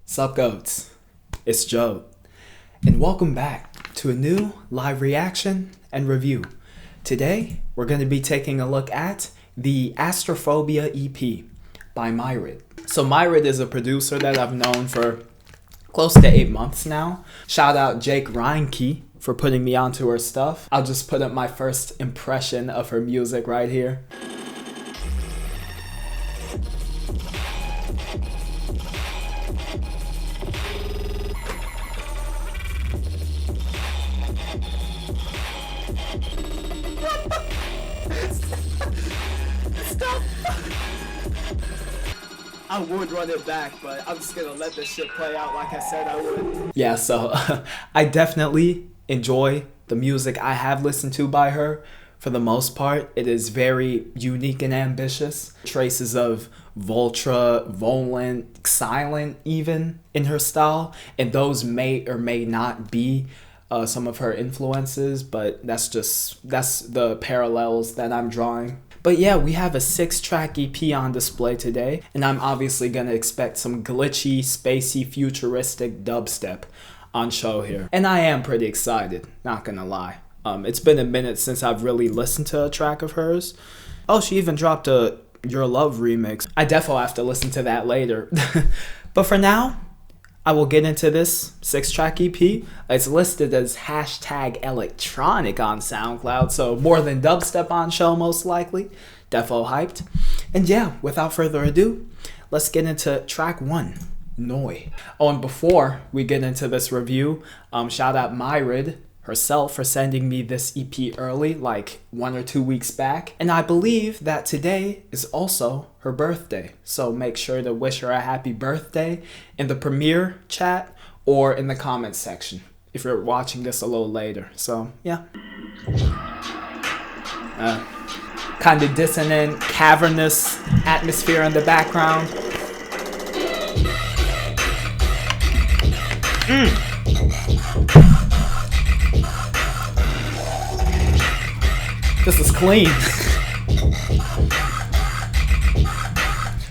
Sup goats, it's JOAT, and welcome back to a new live reaction and review. Today, we're going to be taking a look at the Astrophobia EP by MYRID. So MYRID is a producer that I've known for close to 8 months now. Shout out Jake Reinke for putting me onto her stuff. I'll just put up my first impression of her music right here. Stop! I would run it back, but I'm just gonna let this shit play out like I said I would. Yeah, so I definitely enjoy the music I have listened to by her. For the most part, it is very unique and ambitious. Traces of Voltra, Volant, Silent even in her style, and those may or may not be some of her influences, but that's the parallels that I'm drawing. But yeah, we have a 6-track EP on display today, and I'm obviously gonna expect some glitchy, spacey, futuristic dubstep on show here. And I am pretty excited, not gonna lie. It's been a minute since I've really listened to a track of hers. Oh, she even dropped a Your Love remix. I definitely have to listen to that later. But for now, I will get into this 6-track EP. It's listed as #electronic on SoundCloud, so more than dubstep on show most likely. Defo hyped. And yeah, without further ado, let's get into track 1, Noi. Oh, and before we get into this review, shout out MYRID herself for sending me this EP early, like 1 or 2 weeks back. And I believe that today is also her birthday. So make sure to wish her a happy birthday in the premiere chat or in the comments section if you're watching this a little later. So yeah. Kind of dissonant, cavernous atmosphere in the background. This is clean.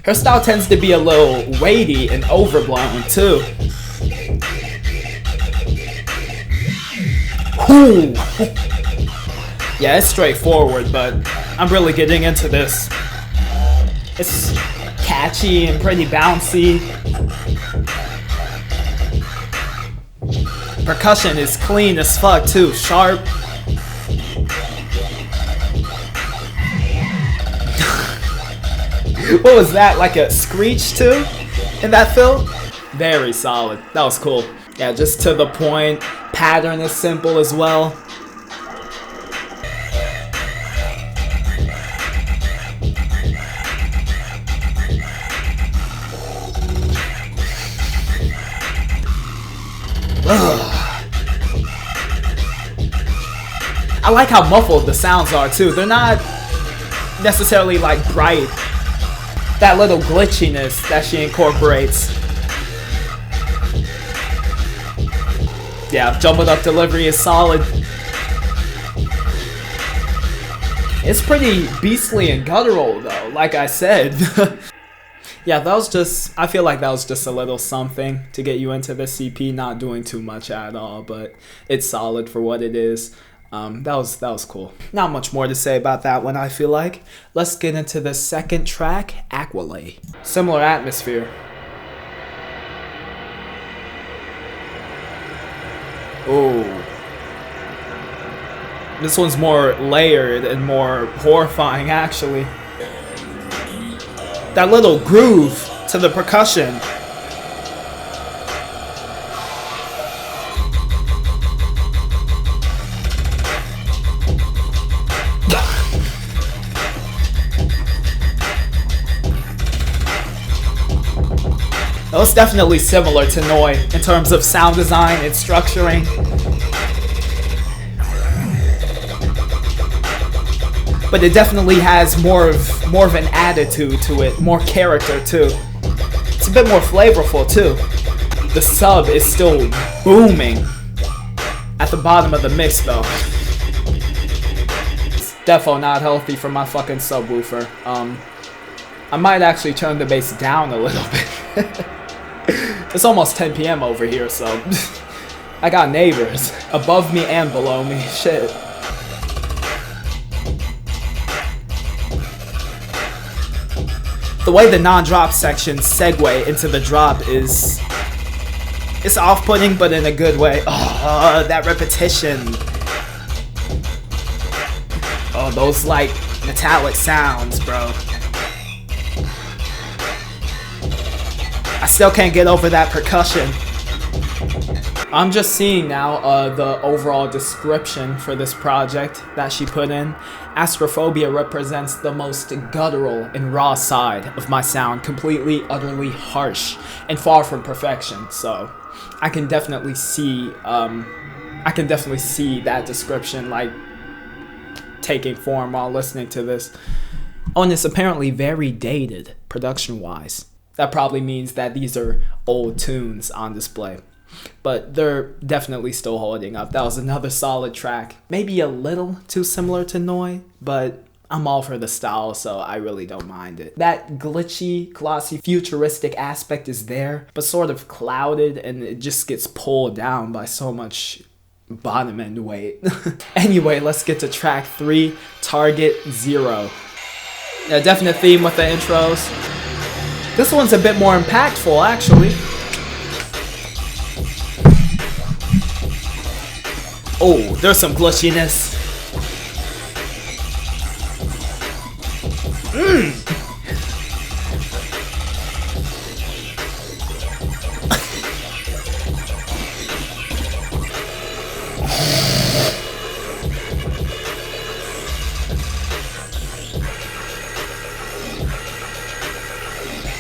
Her style tends to be a little weighty and overblown too. Ooh. Yeah, it's straightforward, but I'm really getting into this. It's catchy and pretty bouncy. Percussion is clean as fuck too, sharp. What was that, like a screech too in that fill? Very solid. That was cool. Yeah, just to the point. Pattern is simple as well. I like how muffled the sounds are too. They're not necessarily like bright. That little glitchiness that she incorporates. Yeah, jumbled up delivery is solid. It's pretty beastly and guttural though, like I said. Yeah, that was just, I feel like that was just a little something to get you into this CP, not doing too much at all, but it's solid for what it is. That was cool. Not much more to say about that one, I feel like. Let's get into the second track, AQUILAE. Similar atmosphere. Ooh. This one's more layered and more horrifying, actually. That little groove to the percussion. That was definitely similar to Noi in terms of sound design and structuring. But it definitely has more of an attitude to it, more character too. It's a bit more flavorful too. The sub is still booming at the bottom of the mix though. It's defo not healthy for my fucking subwoofer. I might actually turn the bass down a little bit. It's almost 10 p.m. over here, so I got neighbors above me and below me. Shit. The way the non-drop sections segue into the drop is... it's off-putting, but in a good way. Oh, that repetition. Oh, those like metallic sounds, bro. I still can't get over that percussion. I'm just seeing now the overall description for this project that she put in. Astrophobia represents the most guttural and raw side of my sound, completely, utterly harsh, and far from perfection. So I can definitely see that description like taking form while listening to this. Oh, and it's apparently very dated production-wise. That probably means that these are old tunes on display. But they're definitely still holding up. That was another solid track. Maybe a little too similar to Noi, but I'm all for the style, so I really don't mind it. That glitchy, glossy, futuristic aspect is there, but sort of clouded, and it just gets pulled down by so much bottom end weight. Anyway, let's get to track 3, Target Zero. A definite theme with the intros. This one's a bit more impactful, actually. Oh, there's some glitchiness.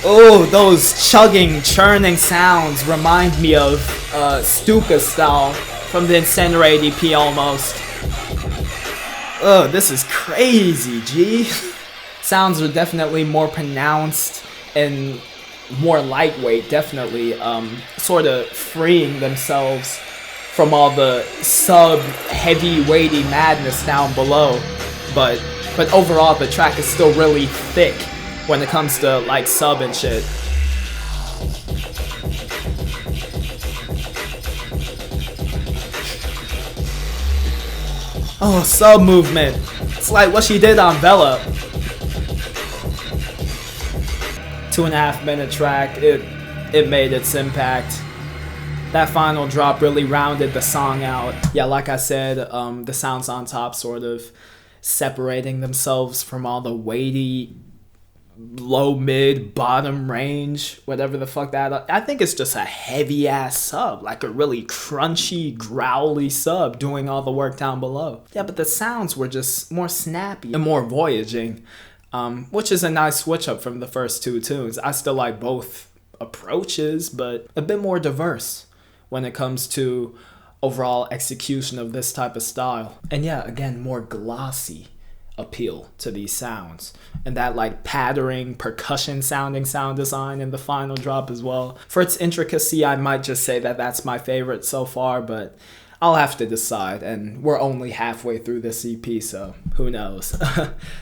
Oh, those chugging, churning sounds remind me of Stuka style from the Incinerator EP almost. Oh, this is crazy, G. Sounds are definitely more pronounced and more lightweight, definitely. Sort of freeing themselves from all the sub-heavy, weighty madness down below. But overall, the track is still really thick when it comes to like sub and shit. Oh, sub movement. It's like what she did on Bella. 2.5 minute track. It made its impact. That final drop really rounded the song out. Yeah, like I said, the sounds on top sort of separating themselves from all the weighty low, mid, bottom range, whatever the fuck that. I think it's just a heavy ass sub, like a really crunchy, growly sub doing all the work down below. Yeah, but the sounds were just more snappy and more voyaging, which is a nice switch up from the first two tunes. I still like both approaches, but a bit more diverse when it comes to overall execution of this type of style. And yeah, again, more glossy appeal to these sounds, and that like pattering percussion sounding sound design in the final drop as well. For its intricacy, I might just say that that's my favorite so far, but I'll have to decide, and we're only halfway through this EP, so who knows.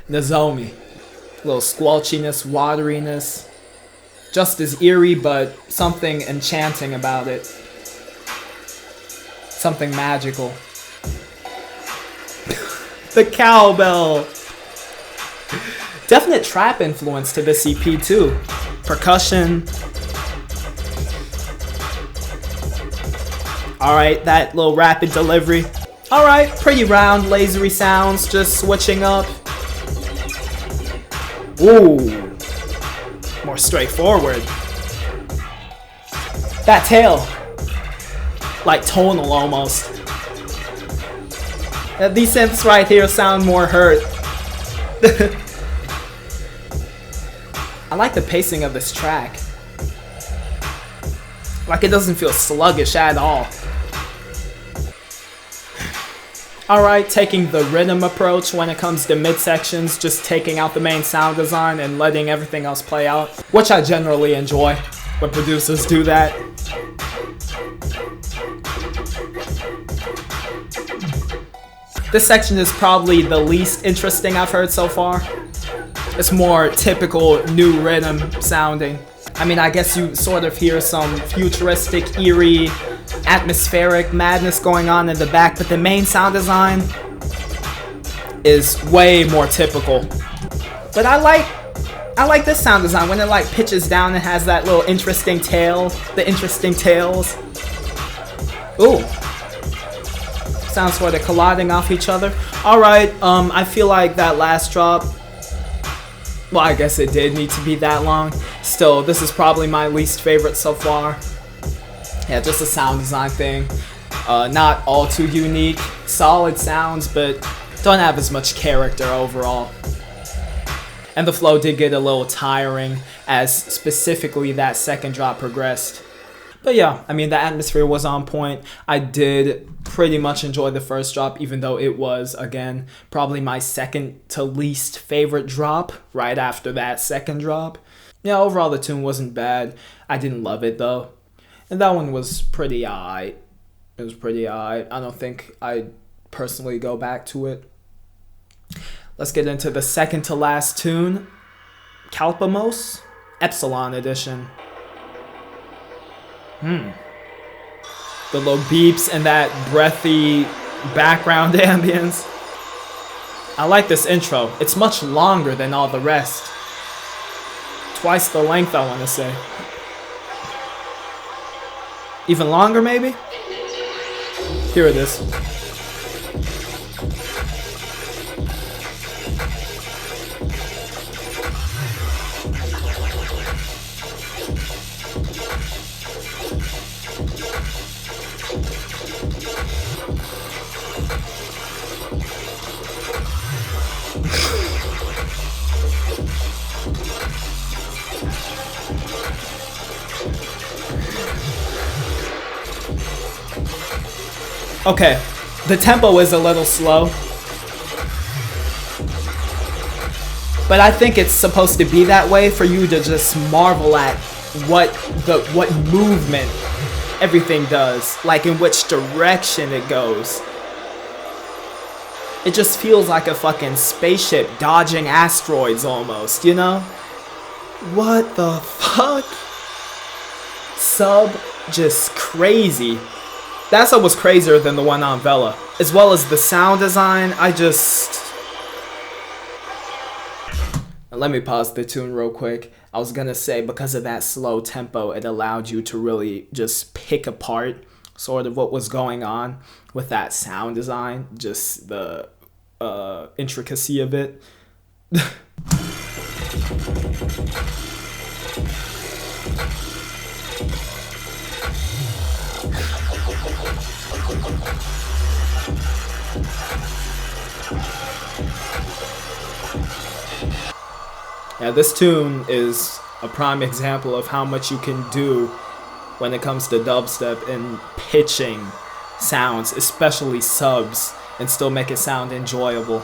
Nozomi, a little squelchiness, wateriness, just as eerie, but something enchanting about it, something magical. The cowbell. Definite trap influence to this EP too. Percussion. Alright, that little rapid delivery. Alright, pretty round, lasery sounds, just switching up. Ooh. More straightforward. That tail. Like tonal almost. These synths right here sound more hurt. I like the pacing of this track. Like it doesn't feel sluggish at all. Alright, taking the rhythm approach when it comes to midsections, just taking out the main sound design and letting everything else play out, which I generally enjoy when producers do that. This section is probably the least interesting I've heard so far. It's more typical new rhythm sounding. I mean, I guess you sort of hear some futuristic, eerie, atmospheric madness going on in the back, but the main sound design is way more typical. But I like this sound design when it like pitches down and has that little interesting tail, the interesting tails. Ooh. Sounds sort of colliding off each other. Alright, I feel like that last drop, well, I guess it did need to be that long. Still, this is probably my least favorite so far. Yeah, just a sound design thing. Not all too unique. Solid sounds, but don't have as much character overall. And the flow did get a little tiring as specifically that second drop progressed. But yeah, I mean, the atmosphere was on point. I did pretty much enjoy the first drop, even though it was, again, probably my second to least favorite drop right after that second drop. Yeah, overall the tune wasn't bad. I didn't love it though. And that one was pretty alright. It was pretty alright. I don't think I'd personally go back to it. Let's get into the second to last tune. CALPAMOS, Epsilon Edition. The little beeps and that breathy background ambience. I like this intro. It's much longer than all the rest. Twice the length, I want to say. Even longer, maybe? Here it is. Okay, the tempo is a little slow, but I think it's supposed to be that way for you to just marvel at what movement everything does, like in which direction it goes. It just feels like a fucking spaceship dodging asteroids almost, you know? What the fuck? Sub just crazy. That sub was crazier than the one on Vela. As well as the sound design, Let me pause the tune real quick. I was gonna say, because of that slow tempo, it allowed you to really just pick apart sort of what was going on with that sound design. Just the intricacy of it. Yeah, this tune is a prime example of how much you can do when it comes to dubstep and pitching sounds, especially subs, and still make it sound enjoyable.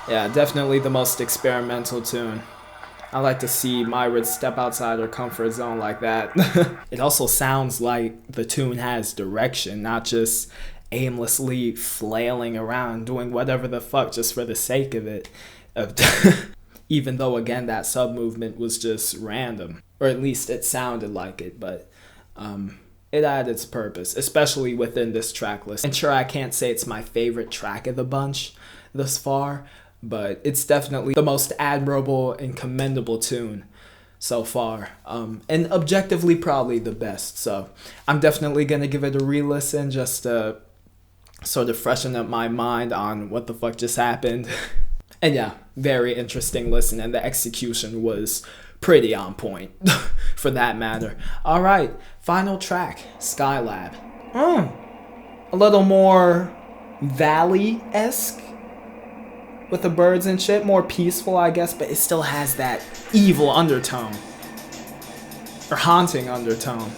Yeah, definitely the most experimental tune. I like to see MYRID step outside her comfort zone like that. It also sounds like the tune has direction, not just aimlessly flailing around doing whatever the fuck just for the sake of it. Even though, again, that sub movement was just random, or at least it sounded like it, but it had its purpose, especially within this track list. And sure, I can't say it's my favorite track of the bunch thus far, but it's definitely the most admirable and commendable tune so far, and objectively probably the best. So I'm definitely gonna give it a re-listen just to sort of freshen up my mind on what the fuck just happened. And yeah, very interesting listen, and the execution was pretty on point for that matter. All right, final track, SKYLAB. A little more valley-esque with the birds and shit, more peaceful, I guess, but it still has that evil undertone, or haunting undertone.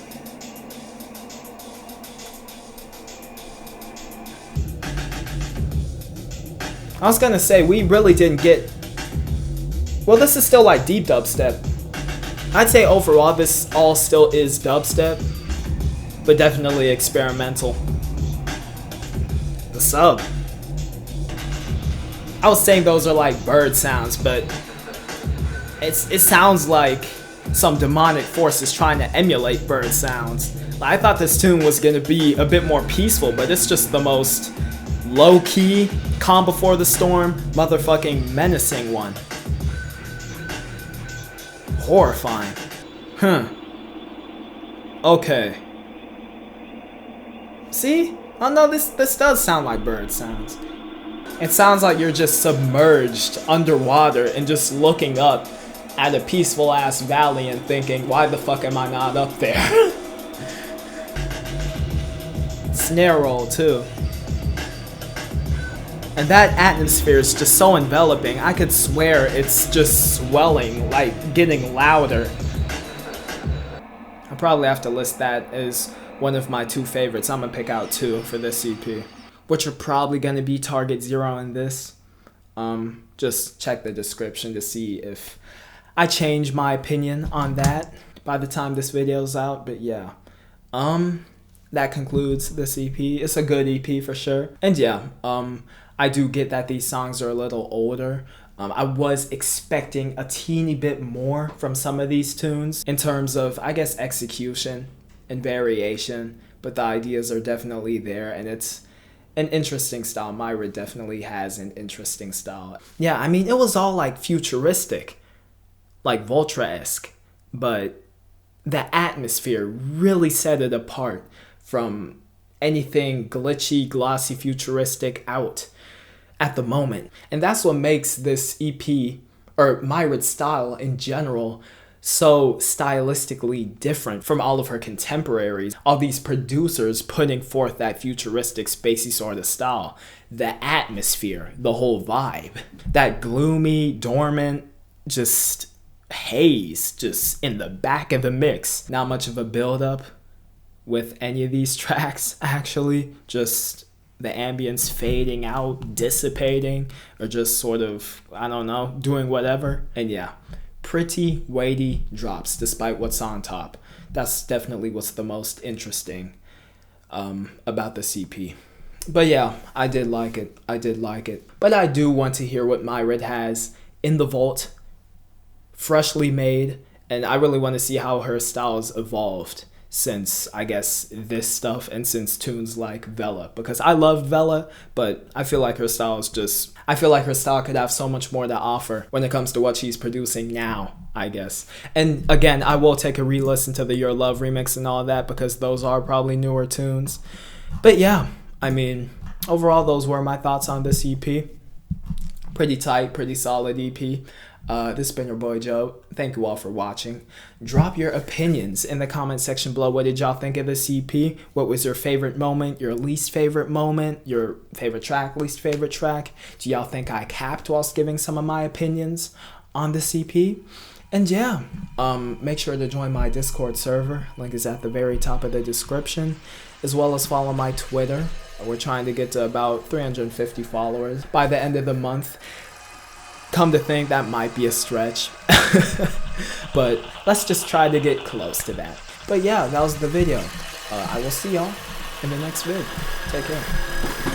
I was gonna say, we really didn't get... Well, this is still like deep dubstep. I'd say overall this all still is dubstep, but definitely experimental. The sub. I was saying those are like bird sounds, but it sounds like some demonic force is trying to emulate bird sounds. I thought this tune was gonna be a bit more peaceful, but it's just the most low-key, calm before the storm, motherfucking menacing one. Horrifying. Okay. See? Oh no, this does sound like bird sounds. It sounds like you're just submerged underwater and just looking up at a peaceful ass valley and thinking, why the fuck am I not up there? Snare roll too. And that atmosphere is just so enveloping. I could swear it's just swelling, like getting louder. I probably have to list that as one of my 2 favorites. I'm gonna pick out 2 for this EP, which are probably gonna be Target Zero and this. Just check the description to see if I change my opinion on that by the time this video's out. But yeah, that concludes this EP. It's a good EP for sure. And yeah, I do get that these songs are a little older. I was expecting a teeny bit more from some of these tunes in terms of, I guess, execution and variation, but the ideas are definitely there, and it's an interesting style. MYRID definitely has an interesting style. Yeah, I mean, it was all like futuristic, like Voltra-esque, but the atmosphere really set it apart from anything glitchy, glossy, futuristic out at the moment. And that's what makes this EP, or MYRID's style in general, so stylistically different from all of her contemporaries. All these producers putting forth that futuristic, spacey sort of style. The atmosphere, the whole vibe. That gloomy, dormant, just haze, just in the back of the mix. Not much of a build-up with any of these tracks, actually. Just the ambience fading out, dissipating, or just sort of, I don't know, doing whatever. And yeah, pretty weighty drops despite what's on top. That's definitely what's the most interesting about the EP. But yeah, I did like it. But I do want to hear what MYRID has in the vault, freshly made, and I really want to see how her style's evolved since, I guess, this stuff, and since tunes like Vela, because I loved Vela, but I feel like her style is just, I feel like her style could have so much more to offer when it comes to what she's producing now, I guess. And again, I will take a re-listen to the Your Love remix and all of that, because those are probably newer tunes. But yeah, I mean, overall, those were my thoughts on this EP. Pretty tight, pretty solid EP. This has been your boy Joe. Thank you all for watching. Drop your opinions in the comment section below. What did y'all think of this EP? What was your favorite moment, your least favorite moment, your favorite track, least favorite track? Do y'all think I capped whilst giving some of my opinions on this EP? And yeah, make sure to join my Discord server. Link is at the very top of the description, as well as follow my Twitter. We're trying to get to about 350 followers by the end of the month. Come to think, that might be a stretch, but let's just try to get close to that. But yeah, that was the video. I will see y'all in the next vid. Take care.